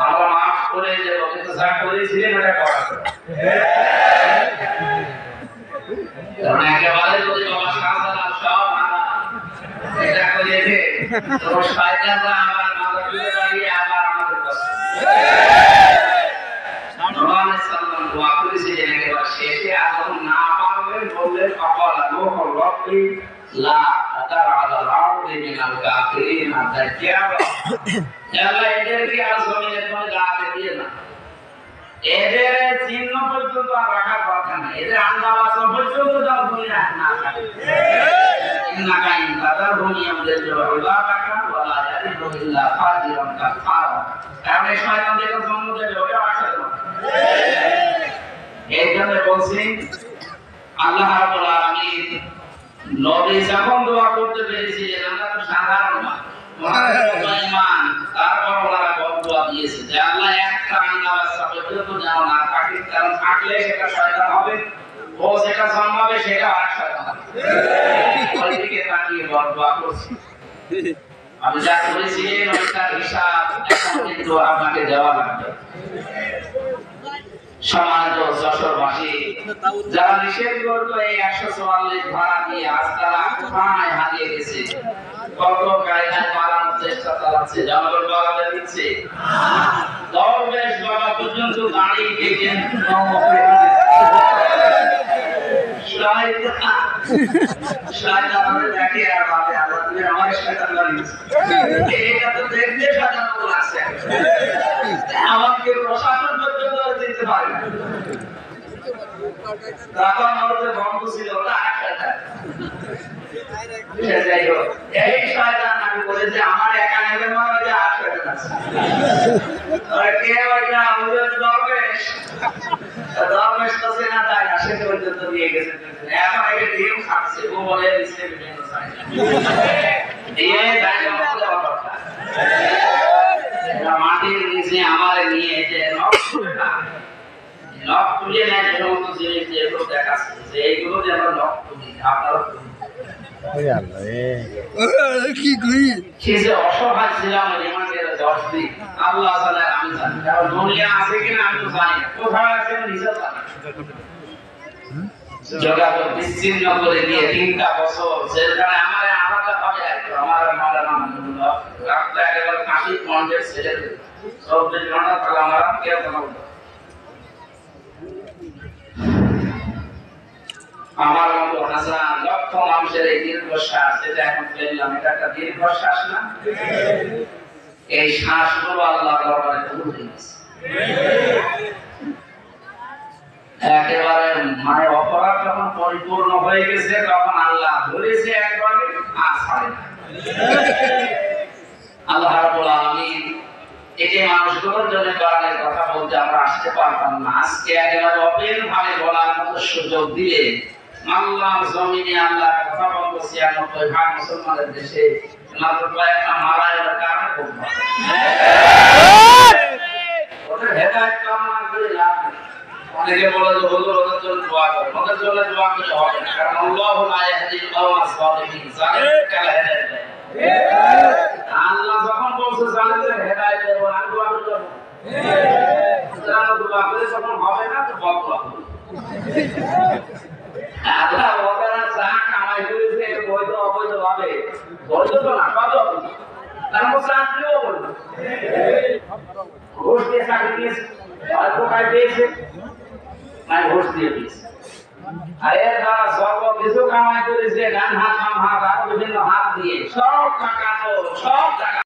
আমরা মাফ করে যে কিন্তু যা করেছিলেন ওটা করা কারণ একেবারে যদি বাবা শাহজালাল সব এটা করেছে তো শয়তানরা আবার মাথা তুলে দাঁড়িয়ে আবার আমাদের কাছে সালমান দোয়া করেছিলেন একেবারে শেষে আর না পারবেন বললেন কপাল লোহ রব্বি লা আদার আলা রাউদি মিনাল কাফিরিন দাজ্জাল আল্লাহ এদেরকে আর জমিনে কোনো জায়গা দিয়ে না এদের চিহ্ন পর্যন্ত আর রাখার কথা নেই এদের আন্দাজ পর্যন্ত যাও দুনিয়া না থাকে ইন্নাকা ইন তাদারহুম ইয়ামদাল্লু ইবাদাকা ওয়া লা ইয়ারিদু ইল্লা ফাজিরান কাফারা কারণ এই শয়তানদের জন্ম দেবে ওটা আসলে এই জন্য বলছি আল্লাহ রাব্বুল আলামিন নবী যখন দোয়া করতে পেরেছিলেন আমরা তো সাধারণ না ইমান তারপর ওনারা দোয়া দিয়েছে যে আল্লাহ একটা আন্দাজ পর্যন্ত যাও না থাকে কারণ থাকলে সেটা শয়তান হবে ও যেটা জন্মাবে সেটা আর শয়তান হবে ওইদিকে তাকিয়ে দোয়া করছি আমি যা করেছি ওইটার হিসাব এখন কিন্তু আপনাকে দেওয়া লাগবে সমাজ ও যশোরবাসী যারা নিষেধ করতো এই 144 ধারা দিয়ে আজ তারা কোথায় হারিয়ে গেছে কত কায়দায় পালানোর চেষ্টা চালাচ্ছে জনগণ বাগাতে দিচ্ছে দরবেশ বাবা পর্যন্ত দাঁড়িয়ে গেছেন শয়তানের দেখে আর বাদে আল্লাহ তুমি আমার শয়তান বানিয়েছো এটা তো দেখতে শয়তান লাগছে আমাকে প্রশাসন পর্যন্ত দিতে পারে না তখন আমাদের বন্ধু ছিল ওটা শয়তান যাই হোক এই শয়তান আমি বলেছি আমার একা নেবে মনে হয় আর শয়তান আছে আর কে ওইটা আমাদের দরবেশ দরবেশ তো সে না তাই না সে পর্যন্ত নিয়ে গেছে এখন একে ডিম খাচ্ছে ও বলে দিচ্ছে বিভিন্ন সাইড দিয়ে দাঁড়িয়ে বলে কথা মাটির নিচে আমারে নিয়ে যে নখ তুলে নেয় যে সমস্ত জিনিস যেগুলো দেখাচ্ছে যে এইগুলো যে আমরা নখ তুলি আপনারা কি করি সে যে অসহায় ছিলাম রিমান্ডের 10 দিন আল্লাহ তাআলা আমি জানি কারণ দুনিয়া আছে কিনা আমি তো জানি না কোথায় আছে নিজে জানি যোগাযোগ বিচ্ছিন্ন করে দিয়ে 3টা বছর জেলখানে আমার আলাদা ভাবে রাখতো আমার মাওলানা মাহমুদুল্লাহ রাখতে একেবারে 80-50 ছেলে 24 ঘন্টা তাহলে আমার কেউ কোনো আমার মতো হাজার লক্ষ মানুষের এই দীর্ঘশ্বাস যেটা এখন পেলাম এটা একটা দীর্ঘশ্বাস না এই শ্বাসগুলো আল্লাহ দরবারে কবুল হয়ে গেছে একেবারে মানে অপরাধ যখন পরিপূর্ণ হয়ে গেছে তখন আল্লাহ ধরেছে একবারে আর ছাড়ে না আল্লাহ রাব্বুল আলামিন এই যে মানুষগুলোর জন্য কোরআনের কথা বলতে আমরা আসতে পারতাম না আজকে একেবারে ওপেন ভাবে বলার মতো সুযোগ দিলে আল্লাহর জমিনে আল্লাহ কথা বলতে 96 ভাগ মুসলমানের দেশে মাত্র কয়েকটা মারার কারণে খুব ওদের হেদায়েত কামনা করে লাভ নেই অনেকে বলে যে হুজুর ওদের জন্য দোয়া করেন ওদের জন্য দোয়া করলে হবে না কারণ আল্লাহু লা ইয়াহদিল কওমা সালিহিন জালিম কালা হেদায়েত দেয় আল্লাহ যখন বলছে জালিমদের হেদায়েত দেব আমি দোয়া করব যারা দোয়া করে যখন হবে না তো বদদোয়া করব আল্লাহ ওরা যা কামাই করেছে বৈধ অবৈধ ভাবে বৈধ তো না কত তার মধ্যে চাকরিও বলবে ঘুষ দিয়ে চাকরি দিয়েছে অল্প কাজ দিয়েছে নাই ঘুষ দিয়ে দিয়েছে আর এর দ্বারা সর্ব কিছু কামাই করেছে ডান হাত বাম হাত আরো বিভিন্ন হাত দিয়ে সব টাকা তো সব টাকা